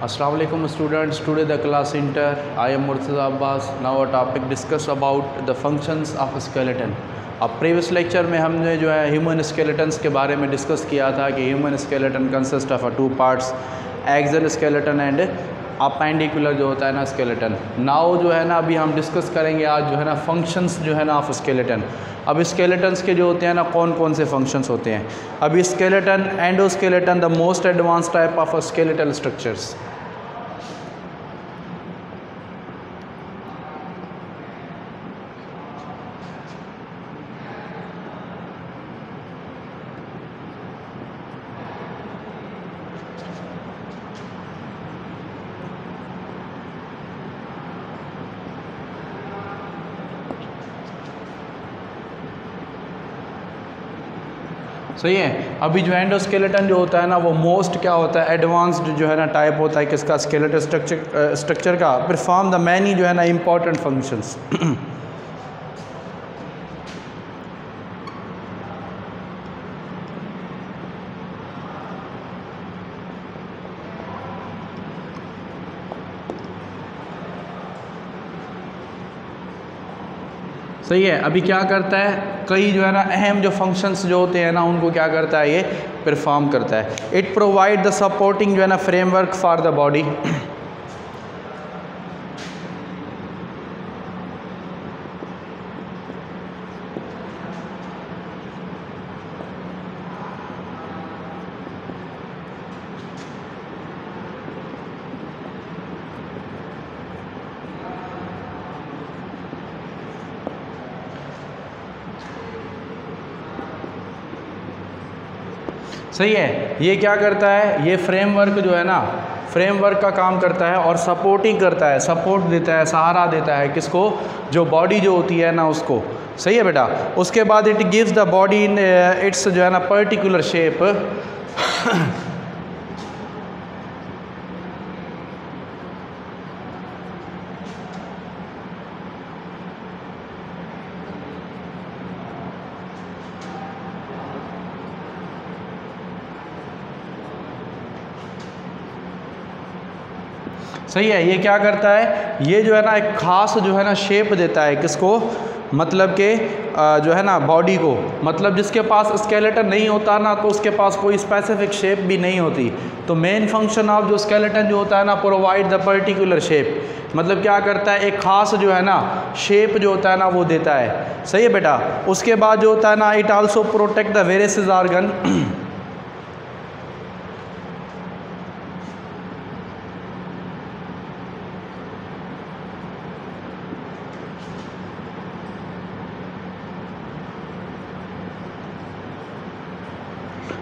Assalamu alaikum students. Today the class inter. I am Murtaza Abbas. Now a topic discuss about the functions of a skeleton. अब previous lecture में हमने जो है human skeletons के बारे में discuss किया था कि human skeleton consist of two parts, axial skeleton and appendicular जो होता है ना स्केलेटन। नाउ जो है ना अभी हम डिस्कस करेंगे आज जो है ना फंक्शंस जो है ना ऑफ स्केलेटन। अब स्केलेटन्स के जो होते हैं ना कौन कौन से फंक्शंस होते हैं। अभी skeleton, endoskeleton the most advance type of skeletal structures. सही है। अभी जो एंडोस्केलेटन जो होता है ना वो मोस्ट क्या होता है, एडवांस्ड जो है ना टाइप होता है किसका, स्केलेटल स्ट्रक्चर का। परफॉर्म द मैनी जो है ना इम्पॉर्टेंट फंक्शंस। सही है। अभी क्या करता है, कई जो है ना अहम जो फंक्शंस जो होते हैं ना उनको क्या करता है, ये परफॉर्म करता है। इट प्रोवाइड द सपोर्टिंग जो है ना फ्रेमवर्क फॉर द बॉडी। सही है। ये क्या करता है, ये फ्रेमवर्क जो है ना फ्रेमवर्क का काम करता है और सपोर्टिंग करता है, सपोर्ट देता है, सहारा देता है किसको, जो बॉडी जो होती है ना उसको। सही है बेटा। उसके बाद it gives the body in its जो है ना पर्टिकुलर शेप। सही है। ये क्या करता है, ये जो है ना एक ख़ास जो है ना शेप देता है किसको, मतलब कि जो है ना बॉडी को। मतलब जिसके पास स्केलेटन नहीं होता ना तो उसके पास कोई स्पेसिफिक शेप भी नहीं होती। तो मेन फंक्शन ऑफ जो स्केलेटन जो होता है ना प्रोवाइड द पर्टिकुलर शेप। मतलब क्या करता है, एक ख़ास जो है ना शेप जो होता है ना वो देता है। सही है बेटा। उसके बाद जो होता है ना it also protect the various organ.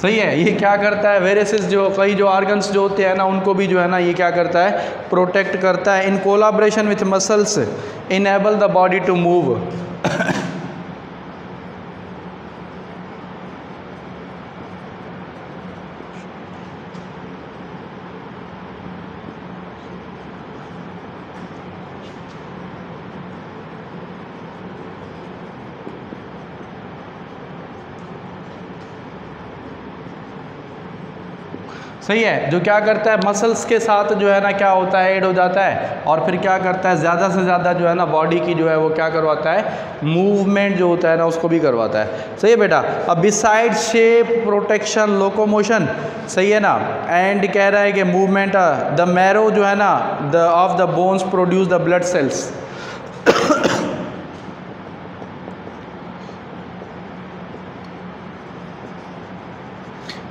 सही है। ये क्या करता है, वेरियस जो कई जो ऑर्गन्स जो होते हैं ना उनको भी जो है ना ये क्या करता है, प्रोटेक्ट करता है। In collaboration with muscles enable the body to move. सही है। जो क्या करता है, मसल्स के साथ जो है ना क्या होता है, ऐड हो जाता है और फिर क्या करता है, ज़्यादा से ज़्यादा जो है ना बॉडी की जो है वो क्या करवाता है, मूवमेंट जो होता है ना उसको भी करवाता है। सही है बेटा। अब बिसाइड शेप, प्रोटेक्शन, लोकोमोशन, सही है ना, एंड कह रहा है कि मूवमेंट, द मैरो जो है ना the of the bones produce the blood cells.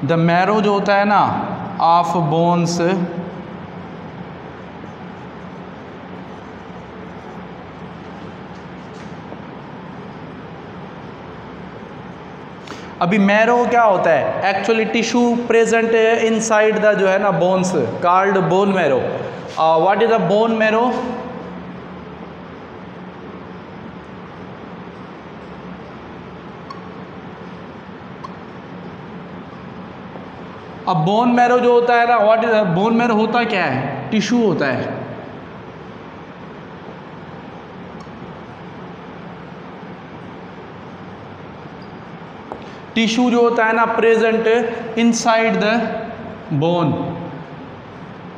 The marrow जो होता है ना ऑफ बोन्स अभी मैरो क्या होता है, actually tissue present inside the जो है ना bones called bone marrow. What is the bone marrow? अब बोन मैरो जो होता है ना, व्हाट इज बोन मैरो होता क्या है, टिश्यू होता है। टिश्यू जो होता है ना प्रेजेंट इनसाइड द बोन।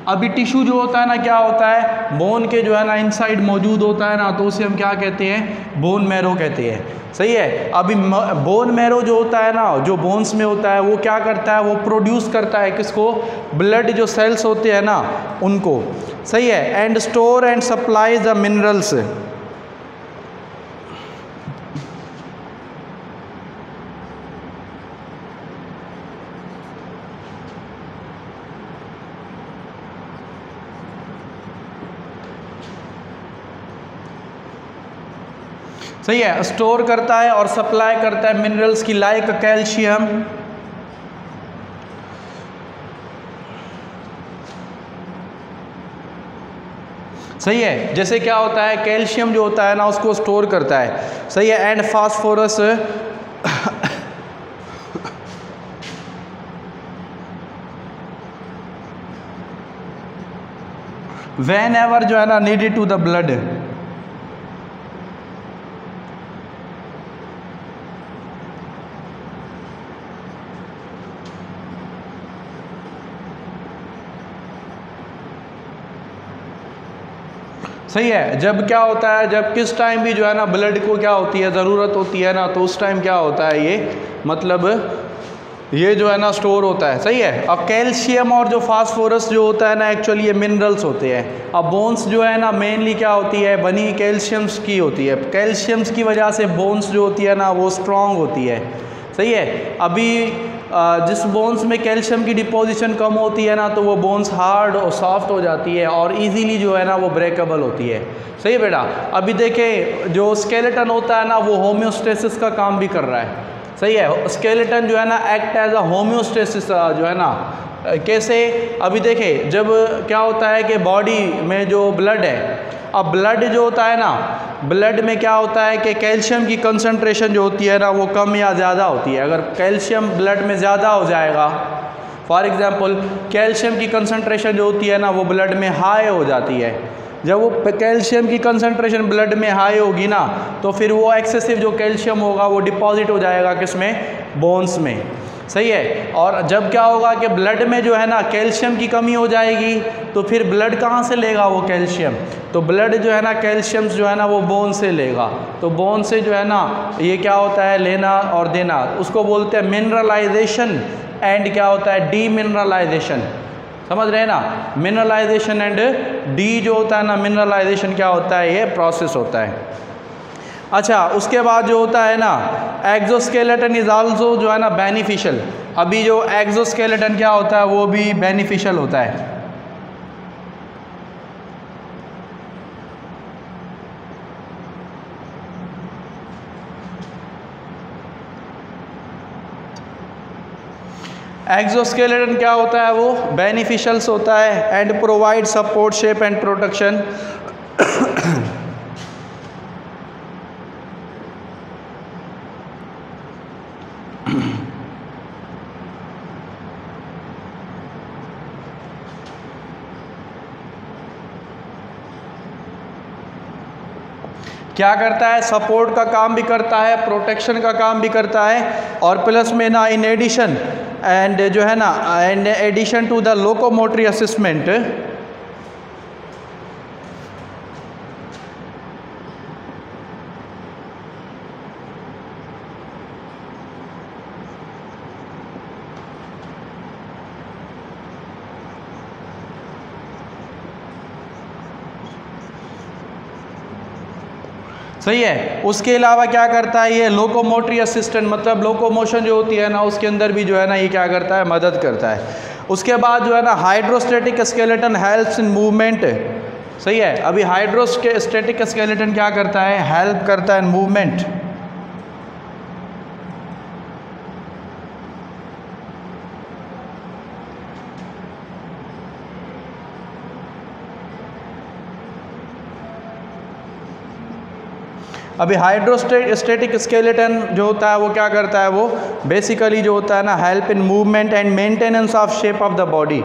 अभी टिश्यू जो होता है ना क्या होता है, बोन के जो है ना इनसाइड मौजूद होता है ना, तो उसे हम क्या कहते हैं, बोन मैरो कहते हैं। सही है। अभी बोन मैरो जो होता है ना, जो बोन्स में होता है, वो क्या करता है, वो प्रोड्यूस करता है किसको, ब्लड जो सेल्स होते हैं ना उनको। सही है। And store and supply the minerals. सही है। स्टोर करता है और सप्लाई करता है मिनरल्स की, लाइक कैल्शियम, सही है, जैसे क्या होता है, कैल्शियम जो होता है ना उसको स्टोर करता है। सही है। एंड फास्फोरस वेन एवर जो है ना नीडेड टू द ब्लड। सही है। जब क्या होता है, जब किस टाइम भी जो है ना ब्लड को क्या होती है, ज़रूरत होती है ना, तो उस टाइम क्या होता है, ये मतलब ये जो है ना स्टोर होता है। सही है। अब कैल्शियम और जो फास्फोरस जो होता है ना, एक्चुअली ये मिनरल्स होते हैं। अब बोन्स जो है ना मेनली क्या होती है, बनी कैल्शियम्स की होती है। कैल्शियम्स की वजह से बोन्स जो होती है ना वो स्ट्रॉन्ग होती है। सही है। अभी जिस बोन्स में कैल्शियम की डिपोजिशन कम होती है ना, तो वो बोन्स हार्ड और सॉफ्ट हो जाती है और इजीली जो है ना वो ब्रेकेबल होती है। सही है बेटा। अभी देखें, जो स्केलेटन होता है ना वो होम्योस्टेसिस का काम भी कर रहा है। सही है। स्केलेटन जो है ना एक्ट एज अ होम्योस्टेसिस जो है ना, कैसे, अभी देखें, जब क्या होता है कि बॉडी में जो ब्लड है, अब ब्लड जो होता है ना, ब्लड में क्या होता है कि कैल्शियम की कंसंट्रेशन जो होती है ना वो कम या ज़्यादा होती है। अगर कैल्शियम ब्लड में ज़्यादा हो जाएगा, फॉर एग्जांपल कैल्शियम की कंसंट्रेशन जो होती है ना वो ब्लड में हाई हो जाती है। जब वो कैल्शियम की कंसंट्रेशन ब्लड में हाई होगी ना, तो फिर वो एक्सेसिव जो कैल्शियम होगा वो डिपॉजिट हो जाएगा किसमें, बोन्स में। सही है। और जब क्या होगा कि ब्लड में जो है ना कैल्शियम की कमी हो जाएगी, तो फिर ब्लड कहाँ से लेगा वो कैल्शियम, तो ब्लड जो है ना कैल्शियम जो है ना वो बोन से लेगा। तो बोन से जो है ना ये क्या होता है, लेना और देना, उसको बोलते हैं मिनरलाइजेशन एंड क्या होता है, डीमिनरलाइजेशन। समझ रहे हैं ना, मिनरलाइजेशन एंड डी जो होता है ना, मिनरलाइजेशन क्या होता है, ये प्रोसेस होता है। अच्छा, उसके बाद जो होता है ना एक्सोस्केलेटन इज आल्सो जो है ना बेनिफिशियल। अभी जो एक्सोस्केलेटन क्या होता है वो भी बेनिफिशियल होता है। एक्सोस्केलेटन क्या होता है, वो बेनिफिशियल्स होता है and provide support shape and protection. क्या करता है, सपोर्ट का काम भी करता है, प्रोटेक्शन का काम भी करता है, और प्लस में ना इन एडिशन एंड जो है ना in addition to the locomotory assistance, सही है। उसके अलावा क्या करता है, ये लोकोमोटरी असिस्टेंट, मतलब लोकोमोशन जो होती है ना उसके अंदर भी जो है ना ये क्या करता है, मदद करता है। उसके बाद जो है ना hydrostatic skeleton helps in movement. सही है। अभी हाइड्रोस्टेटिक स्केलेटन क्या करता है, हेल्प करता है इन मूवमेंट। अभी हाइड्रोस्टेटिक स्केलेटन जो होता है वो क्या करता है, वो बेसिकली जो होता है ना help in movement and maintenance of shape of the body.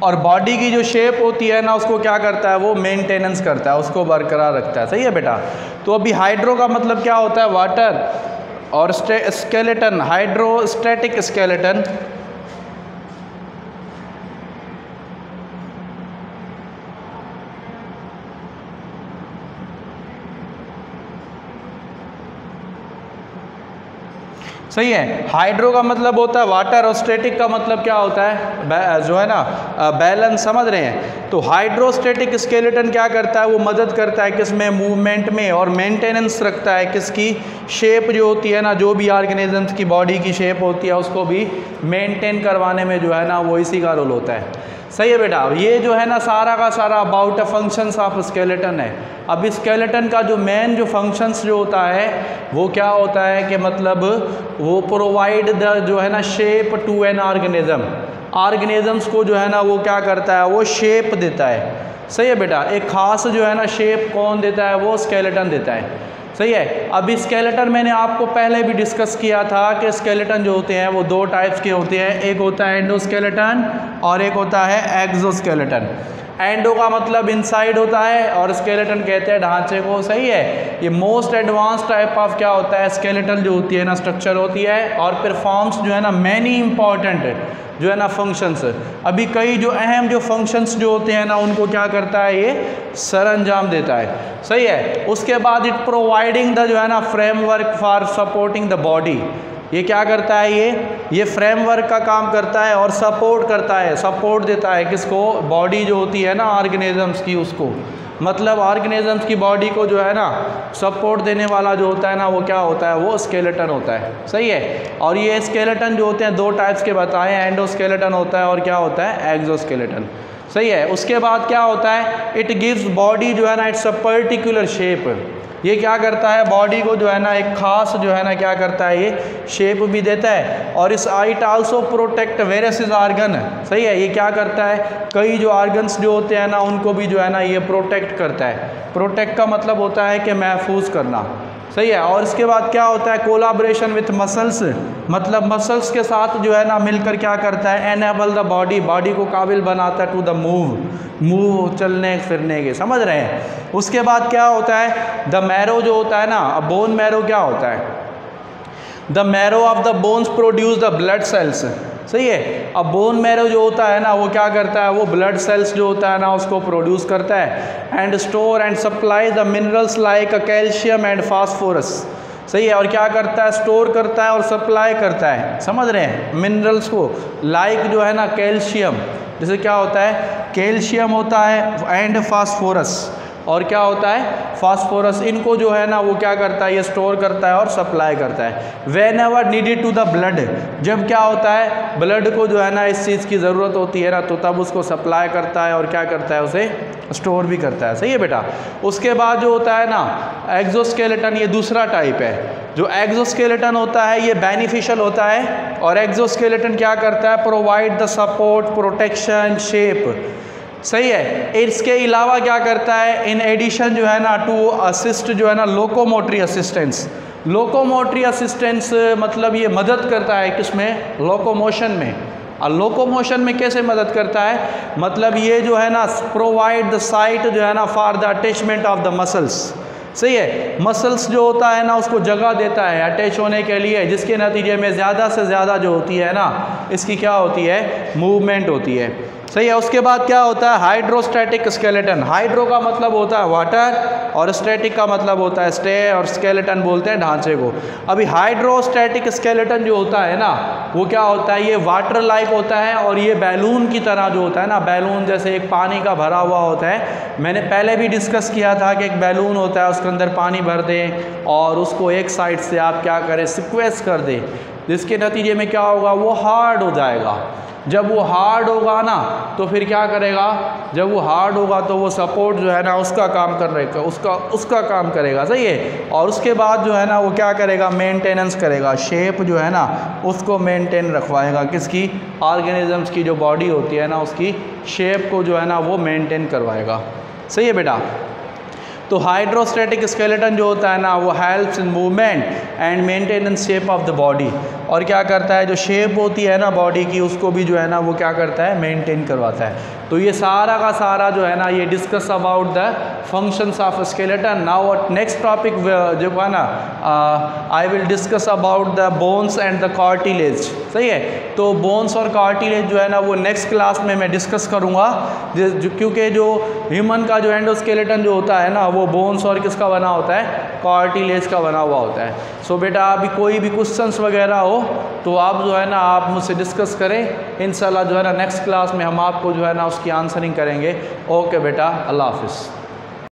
और बॉडी की जो शेप होती है ना उसको क्या करता है, वो मेंटेनेंस करता है, उसको बरकरार रखता है। सही है बेटा। तो अभी हाइड्रो का मतलब क्या होता है, वाटर, और स्केलेटन, हाइड्रोस्टैटिक स्केलेटन सही है। हाइड्रो का मतलब होता है वाटर और स्टैटिक का मतलब क्या होता है, जो है ना बैलेंस, समझ रहे हैं। तो हाइड्रोस्टैटिक स्केलेटन क्या करता है, वो मदद करता है किसमें, मूवमेंट में, और मेंटेनेंस रखता है किसकी, शेप जो होती है ना, जो भी ऑर्गेनिजम्स की बॉडी की शेप होती है उसको भी मेंटेन करवाने में जो है ना वो इसी का रोल होता है। सही है बेटा। ये जो है ना सारा का सारा about the functions of skeleton है। अब स्केलेटन का जो मेन जो फंक्शंस जो होता है वो क्या होता है कि मतलब वो प्रोवाइड द जो है ना shape to an organism, organisms को जो है ना वो क्या करता है, वो शेप देता है। सही है बेटा। एक खास जो है ना शेप कौन देता है, वो स्केलेटन देता है। सही है। अब स्केलेटन मैंने आपको पहले भी डिस्कस किया था कि स्केलेटन जो होते हैं वो दो टाइप्स के होते हैं, एक होता है एंडोस्केलेटन और एक होता है एक्सोस्केलेटन। एंडो का मतलब इनसाइड होता है और स्केलेटन कहते हैं ढांचे को। सही है। ये मोस्ट एडवांस टाइप ऑफ क्या होता है, स्केलेटन जो होती है ना स्ट्रक्चर होती है, और परफॉर्म्स जो है ना मैनी इंपॉर्टेंट जो है ना फंक्शंस। अभी कई जो अहम जो फंक्शंस जो होते हैं ना उनको क्या करता है, ये सरअंजाम देता है। सही है। उसके बाद इट प्रोवाइडिंग द जो है ना framework for supporting the body. ये क्या करता है, ये फ्रेमवर्क का काम करता है और सपोर्ट करता है, सपोर्ट देता है किसको, बॉडी जो होती है ना ऑर्गेनिजम्स की, उसको मतलब ऑर्गेनिजम्स की बॉडी को जो है ना सपोर्ट देने वाला जो होता है ना वो क्या होता है, वो स्केलेटन होता है। सही है। और ये स्केलेटन जो होते हैं दो टाइप्स के बताए हैं, एंडोस्केलेटन होता है और क्या होता है, एक्सोस्केलेटन। सही है। उसके बाद क्या होता है, इट गिव्स बॉडी जो है ना इट्स अ पर्टिकुलर शेप। ये क्या करता है, बॉडी को जो है ना एक खास जो है ना क्या करता है, ये शेप भी देता है। और इस it also protect various organ. सही है। ये क्या करता है, कई जो ऑर्गन्स जो होते हैं ना उनको भी जो है ना ये प्रोटेक्ट करता है। प्रोटेक्ट का मतलब होता है कि महफूज करना। सही है। और इसके बाद क्या होता है, कोलाब्रेशन विथ मसल्स, मतलब मसल्स के साथ जो है ना मिलकर क्या करता है, एनेबल द बॉडी, बॉडी को काबिल बनाता है टू द मूव, चलने फिरने के। समझ रहे हैं। उसके बाद क्या होता है, द मैरो जो होता है ना, बोन मैरो क्या होता है, the marrow of the bones produce the blood cells. सही है। अब बोन मैरो जो होता है ना वो क्या करता है, वो ब्लड सेल्स जो होता है ना उसको प्रोड्यूस करता है। And store and supply the minerals like calcium and phosphorus. सही है। और क्या करता है, स्टोर करता है और सप्लाई करता है। समझ रहे हैं, मिनरल्स को, लाइक जो है ना कैल्शियम, जैसे क्या होता है, कैल्शियम होता है एंड फास्फोरस, और क्या होता है, फास्फोरस। इनको जो है ना वो क्या करता है, ये स्टोर करता है और सप्लाई करता है। Whenever needed to the blood, जब क्या होता है, ब्लड को जो है ना इस चीज़ की ज़रूरत होती है ना तो तब उसको सप्लाई करता है और क्या करता है, उसे स्टोर भी करता है। सही है बेटा। उसके बाद जो होता है ना एक्सोस्केलेटन, ये दूसरा टाइप है। जो एक्सोस्केलेटन होता है ये बेनिफिशियल होता है, और एक्सोस्केलेटन क्या करता है, provide the support, protection, shape. सही है। इसके अलावा क्या करता है, इन एडिशन जो है ना टू असिस्ट जो है ना लोकोमोटरी असिस्टेंस। लोकोमोटरी असिस्टेंस मतलब ये मदद करता है किसमें, लोकोमोशन में। और लोकोमोशन में कैसे मदद करता है, मतलब ये जो है ना प्रोवाइड द साइट जो है ना for the attachment of the muscles. सही है। मसल्स जो होता है ना उसको जगह देता है अटैच होने के लिए, जिसके नतीजे में ज़्यादा से ज़्यादा जो होती है ना इसकी क्या होती है, मूवमेंट होती है। सही है। उसके बाद क्या होता है, हाइड्रोस्टैटिक स्केलेटन। हाइड्रो का मतलब होता है वाटर और स्टैटिक का मतलब होता है स्टे, और स्केलेटन बोलते हैं ढांचे को। अभी हाइड्रोस्टैटिक स्केलेटन जो होता है ना वो क्या होता है, ये वाटर लाइक होता है, और ये बैलून की तरह जो होता है ना, बैलून जैसे एक पानी का भरा हुआ होता है। मैंने पहले भी डिस्कस किया था कि एक बैलून होता है, उसके अंदर पानी भर दें और उसको एक साइड से आप क्या करें, सिक्वेस्ट कर दें, जिसके नतीजे में क्या होगा, वो हार्ड हो जाएगा। जब वो हार्ड होगा ना तो फिर क्या करेगा, जब वो हार्ड होगा तो वो सपोर्ट जो है ना उसका काम करेगा, उसका काम करेगा। सही है। और उसके बाद जो है ना वो क्या करेगा, मेंटेनेंस करेगा, शेप जो है ना उसको मेंटेन रखवाएगा, किसकी, ऑर्गेनिजम्स की जो बॉडी होती है ना उसकी शेप को जो है ना वो मेंटेन करवाएगा। सही है बेटा। तो हाइड्रोस्टैटिक स्केलेटन जो होता है ना वो helps in movement and maintenance shape of the body. और क्या करता है, जो शेप होती है ना बॉडी की उसको भी जो है ना वो क्या करता है, मेंटेन करवाता है। तो ये सारा का सारा जो है ना ये discuss about the functions of skeleton. Now next topic जो है ना I will discuss about the bones and the cartilage. सही है, तो बोन्स और कार्टिलेज जो है ना वो नेक्स्ट क्लास में मैं डिस्कस करूँगा, क्योंकि जो ह्यूमन का जो एंडोस्केलेटन जो होता है ना वो बोन्स और किसका बना होता है, कार्टिलेज का बना हुआ होता है। सो बेटा अभी कोई भी क्वेश्चंस वगैरह हो तो आप जो है ना आप मुझसे डिस्कस करें, इंशाल्लाह जो है ना नेक्स्ट क्लास में हम आपको जो है ना उसकी आंसरिंग करेंगे। ओके बेटा, अल्लाह हाफिज़।